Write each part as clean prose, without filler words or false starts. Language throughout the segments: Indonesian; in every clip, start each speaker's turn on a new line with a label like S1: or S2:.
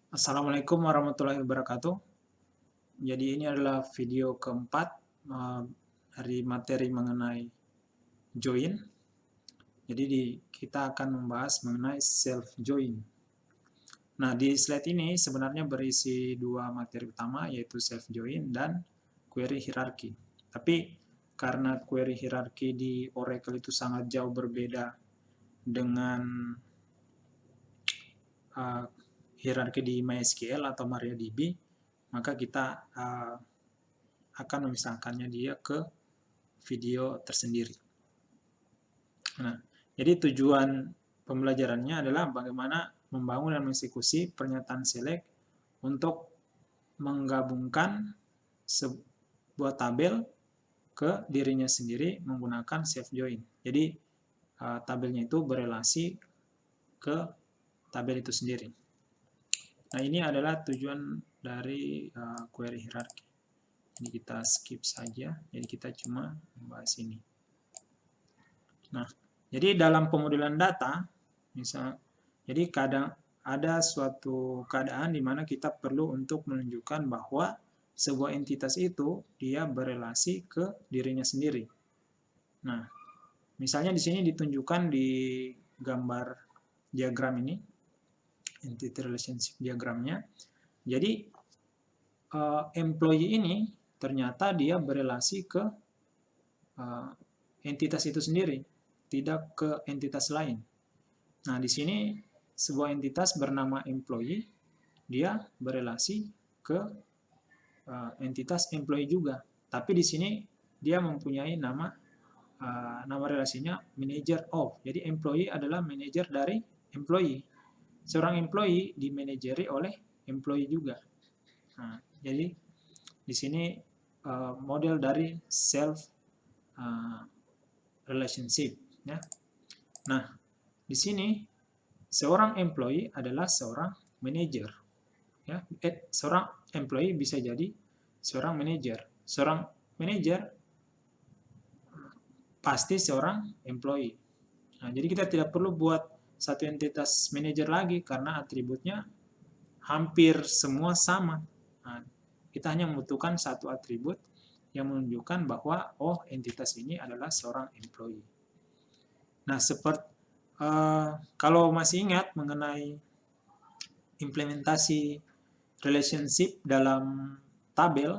S1: Assalamualaikum warahmatullahi wabarakatuh. Jadi ini adalah video keempat dari materi mengenai join. Jadi kita akan membahas mengenai self join. Nah, di slide ini sebenarnya berisi dua materi utama, yaitu self join dan query hierarchy. Tapi karena query hierarchy di Oracle itu sangat jauh berbeda dengan hierarki di MySQL atau MariaDB, maka kita akan memisahkannya dia ke video tersendiri. Nah, jadi tujuan pembelajarannya adalah bagaimana membangun dan mengeksekusi pernyataan select untuk menggabungkan sebuah tabel ke dirinya sendiri menggunakan self join. Jadi tabelnya itu berelasi ke tabel itu sendiri. Nah, ini adalah tujuan dari query hierarchy. Ini kita skip saja, jadi kita cuma membahas ini. Nah, jadi dalam pemodelan data, jadi kadang ada suatu keadaan di mana kita perlu untuk menunjukkan bahwa sebuah entitas itu dia berelasi ke dirinya sendiri. Nah, misalnya di sini ditunjukkan di gambar diagram ini, entity relationship diagramnya. Jadi employee ini ternyata dia berelasi ke entitas itu sendiri, tidak ke entitas lain. Nah, di sini sebuah entitas bernama employee, dia berelasi ke entitas employee juga. Tapi di sini dia mempunyai nama relasinya manager of. Jadi employee adalah manajer dari employee. Seorang employee dimanajeri oleh employee juga. Nah, jadi di sini model dari self relationship. Ya. Nah, di sini seorang employee adalah seorang manajer. Ya, seorang employee bisa jadi seorang manajer. Seorang manajer pasti seorang employee. Nah, jadi kita tidak perlu buat satu entitas manajer lagi karena atributnya hampir semua sama. Nah, kita hanya membutuhkan satu atribut yang menunjukkan bahwa entitas ini adalah seorang employee. Nah, kalau masih ingat mengenai implementasi relationship dalam tabel,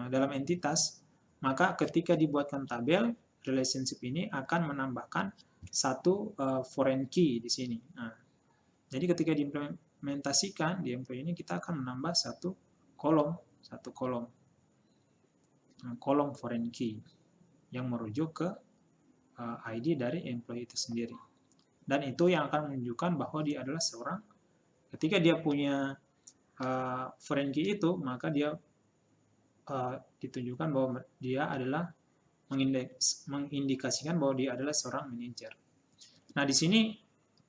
S1: dalam entitas, maka ketika dibuatkan tabel, relationship ini akan menambahkan satu foreign key di sini. Nah, jadi ketika diimplementasikan di employee ini, kita akan menambah satu kolom foreign key yang merujuk ke ID dari employee itu sendiri. Dan itu yang akan menunjukkan bahwa dia adalah seorang, ketika dia punya foreign key itu, maka dia ditunjukkan bahwa dia adalah mengindikasikan bahwa dia adalah seorang manajer. Nah, di sini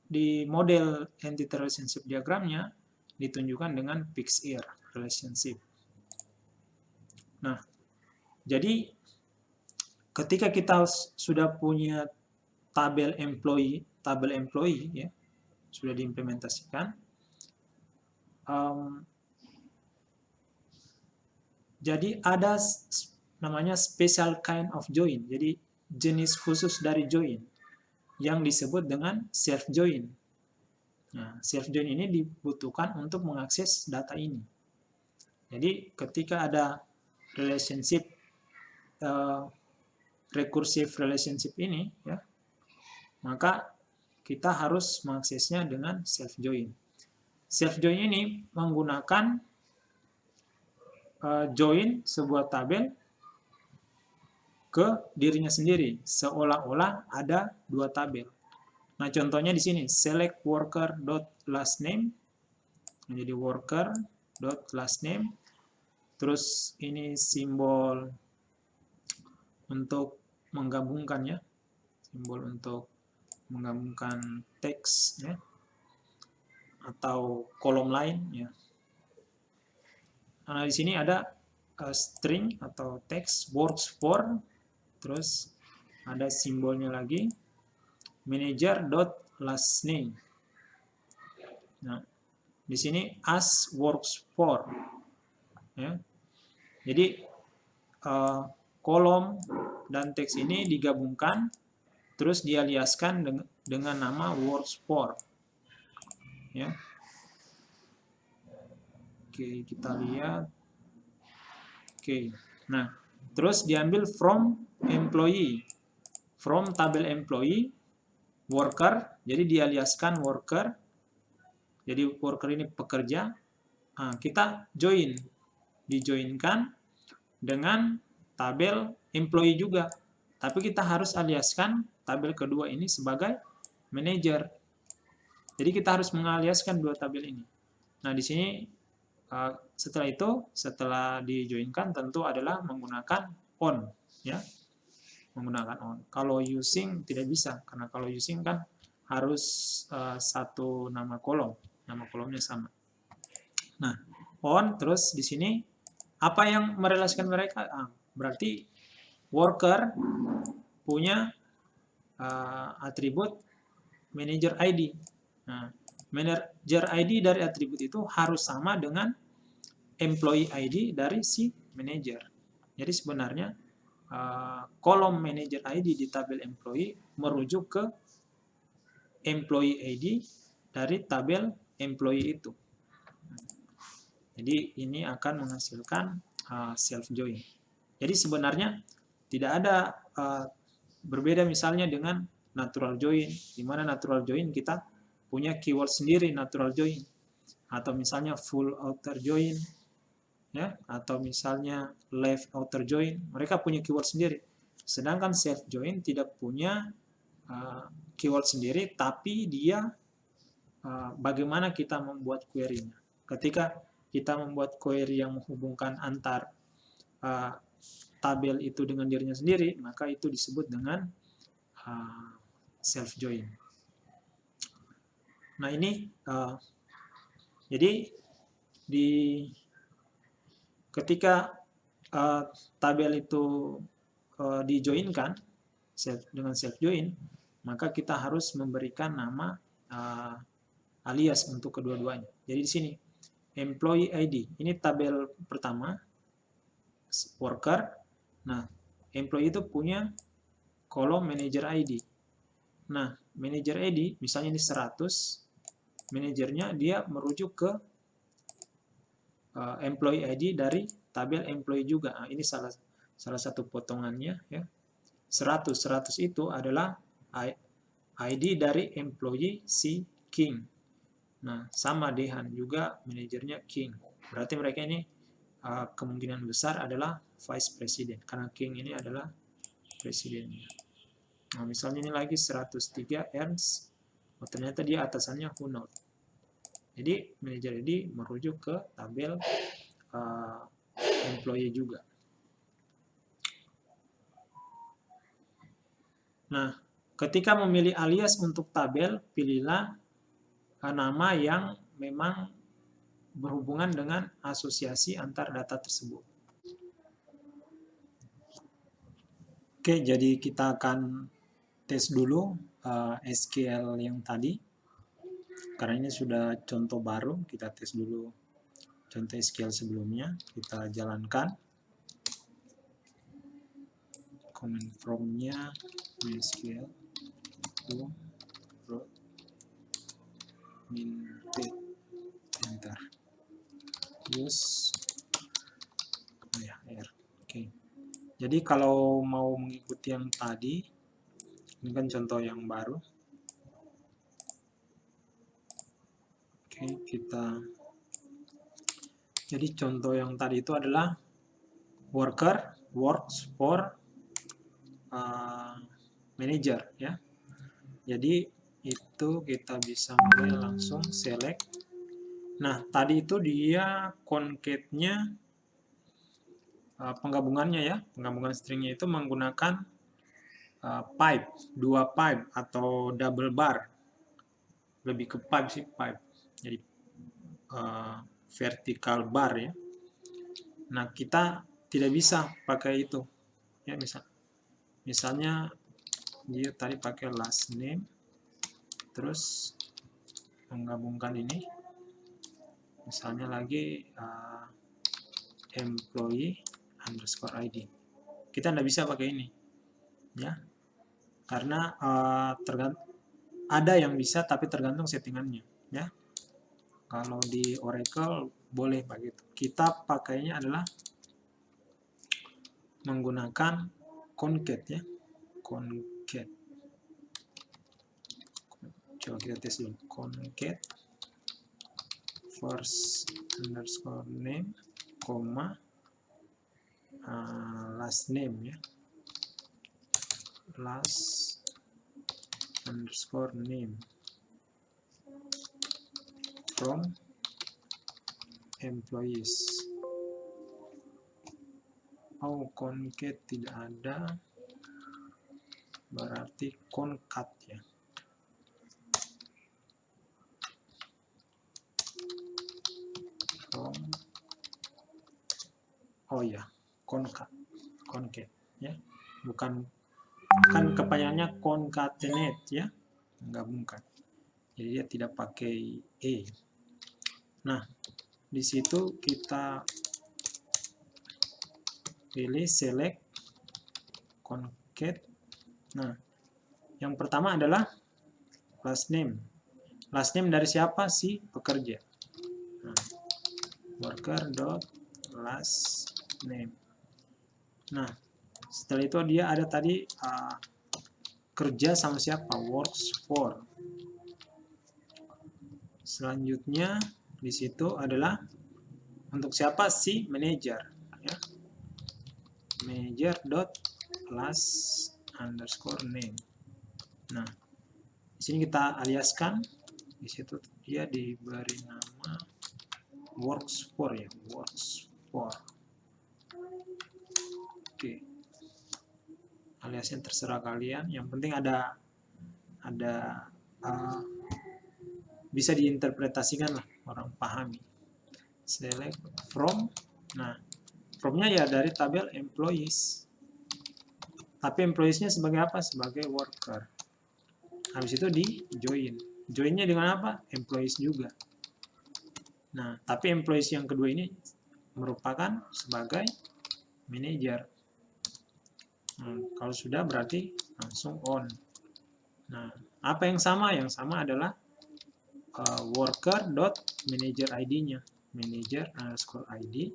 S1: di model entity relationship diagramnya ditunjukkan dengan fixed year relationship. Nah, jadi ketika kita sudah punya tabel employee ya, sudah diimplementasikan, jadi ada namanya special kind of join, jadi jenis khusus dari join yang disebut dengan self join. Nah, self join ini dibutuhkan untuk mengakses data ini. Jadi ketika ada relationship recursive relationship ini, ya, maka kita harus mengaksesnya dengan self join. Self join ini menggunakan join sebuah tabel ke dirinya sendiri, seolah-olah ada dua tabel. Nah, contohnya di sini, select worker.lastname, menjadi worker.lastname, terus ini simbol untuk menggabungkannya, simbol untuk menggabungkan teks, ya, atau kolom lain, ya. Nah, di sini ada string atau teks words for, terus ada simbolnya lagi manager.lastname. Nah, Di sini as works for, ya. Jadi kolom dan teks ini digabungkan, terus dialiaskan dengan nama works for, ya. Oke, kita lihat. Oke, nah terus diambil from employee, from tabel employee, worker, jadi dialiaskan worker, jadi worker ini pekerja. Nah, kita dijoinkan dengan tabel employee juga, tapi kita harus aliaskan tabel kedua ini sebagai manager. Jadi kita harus mengaliaskan dua tabel ini. Nah, di sini setelah dijoinkan tentu adalah menggunakan on, ya, menggunakan on. Kalau using tidak bisa, karena kalau using kan harus satu nama kolomnya sama. Nah, on, terus di sini apa yang merelasikan mereka? Berarti worker punya atribut manager ID. Nah, manager ID dari atribut itu harus sama dengan employee ID dari si manager. Jadi sebenarnya kolom manager ID di tabel employee merujuk ke employee ID dari tabel employee itu. Jadi ini akan menghasilkan self join. Jadi sebenarnya tidak ada berbeda misalnya dengan natural join, di mana natural join kita punya keyword sendiri natural join, atau misalnya full outer join, ya, atau misalnya left outer join, mereka punya keyword sendiri. Sedangkan self join tidak punya keyword sendiri, tapi dia bagaimana kita membuat query-nya. Ketika kita membuat query yang menghubungkan antar tabel itu dengan dirinya sendiri, maka itu disebut dengan self join. Nah, ini jadi ketika tabel itu dijoinkan dengan self join, maka kita harus memberikan nama alias untuk kedua-duanya. Jadi di sini employee ID, ini tabel pertama, worker. Nah, employee itu punya kolom manager ID. Nah, manager ID, misalnya ini 100, manajernya dia merujuk ke employee ID dari tabel employee juga. Nah, ini salah satu potongannya, ya. 100 itu adalah ID dari employee si King. Nah, sama Dehan juga manajernya King. Berarti mereka ini kemungkinan besar adalah vice president, karena King ini adalah presidennya. Nah, misalnya ini lagi 103 Ernst, ternyata dia atasannya Hunold. Jadi manajer ini merujuk ke tabel employee juga. Nah, ketika memilih alias untuk tabel, pilihlah nama yang memang berhubungan dengan asosiasi antar data tersebut. Oke, jadi kita akan tes dulu SQL yang tadi. Karena ini sudah contoh baru, kita tes dulu contoh SQL sebelumnya. Kita jalankan. Command prompt-nya MySQL minted enter use R. Oke. Jadi kalau mau mengikuti yang tadi, ini kan contoh yang baru. Oke, jadi contoh yang tadi itu adalah worker works for manager, ya. Jadi itu kita bisa mulai langsung select. Nah, tadi itu dia concat-nya penggabungannya, ya, penggabungan stringnya itu menggunakan pipe, 2 pipe atau double bar. Lebih ke pipe sih, pipe. Jadi vertical bar, ya. Nah, kita tidak bisa pakai itu, ya. Misalnya dia tadi pakai last name, terus menggabungkan ini, Misalnya lagi employee underscore ID. Kita tidak bisa pakai ini, ya, karena ada yang bisa tapi tergantung settingannya, ya. Kalau di Oracle boleh begitu. Kita pakainya adalah menggunakan concat, ya, concat. Coba kita tes dulu. Concat first underscore name, koma last name, ya, last underscore name from employees. Oh, concat tidak ada, berarti concat, ya. From, oh ya, concat, ya, bukan kepanjangannya concatenate, ya, menggabungkan. Jadi dia tidak pakai e. Nah, di situ kita pilih select concat. Nah, yang pertama adalah last name. Last name dari siapa? Si pekerja. Nah, worker dot last name. Nah, setelah itu dia ada tadi kerja sama siapa? Works for. Selanjutnya di situ adalah untuk siapa? Si manager, ya. Manager dot last underscore name. Nah, di sini kita aliaskan. Di situ dia diberi nama works for, ya, works for. Oke. Aliasnya terserah kalian. Yang penting ada bisa diinterpretasikan lah, orang pahami. Select from. Nah, from-nya ya dari tabel employees. Tapi employees-nya sebagai apa? Sebagai worker. Habis itu di join. Join-nya dengan apa? Employees juga. Nah, tapi employees yang kedua ini merupakan sebagai manager. Nah, kalau sudah berarti langsung on. Nah, apa yang sama? Yang sama adalah worker.manager ID-nya. Manager underscore ID.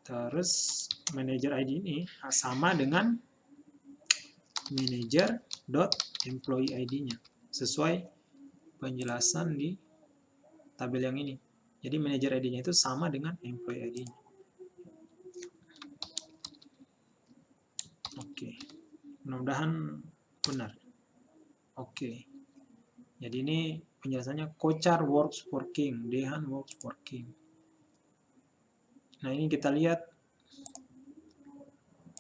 S1: Terus manager ID ini sama dengan manager.employee ID-nya. Sesuai penjelasan di tabel yang ini. Jadi manager ID-nya itu sama dengan employee ID-nya. Oke. Mudah-mudahan benar. Oke. Jadi ini penjelasannya Kochar works for King, Dehan works for King. Nah, ini kita lihat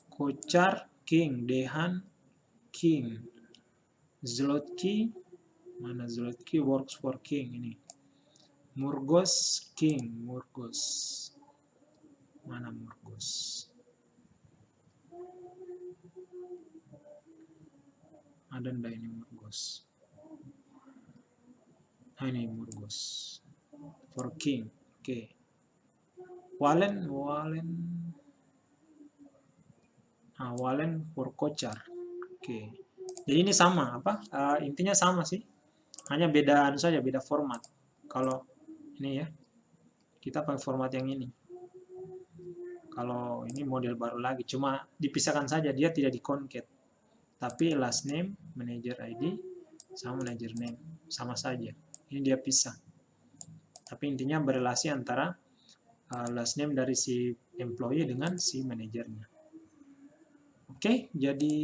S1: Kochar King, Dehan King. Zloty, mana Zloty works for King ini. Murgos King, Murgos. Mana Murgos? Ada ndak ini Murgos? Nah, ini Murgos for King. Oke. Wallen for Kochar. Oke. Jadi ini sama apa? Intinya sama sih. Hanya beda saja, beda format. Kalau ini ya, kita pakai format yang ini. Kalau ini model baru lagi, cuma dipisahkan saja, dia tidak di-concat. Tapi last name, manager ID, sama manager name, sama saja. Ini dia pisah. Tapi intinya berelasi antara last name dari si employee dengan si manajernya. Oke, jadi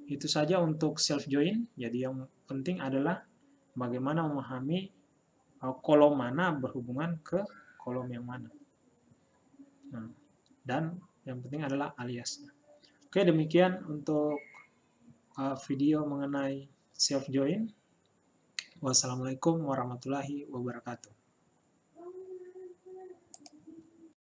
S1: itu saja untuk self join. Jadi yang penting adalah bagaimana memahami kolom mana berhubungan ke kolom yang mana. Nah, dan yang penting adalah aliasnya. Oke, demikian untuk video mengenai self join. Wassalamualaikum warahmatullahi wabarakatuh.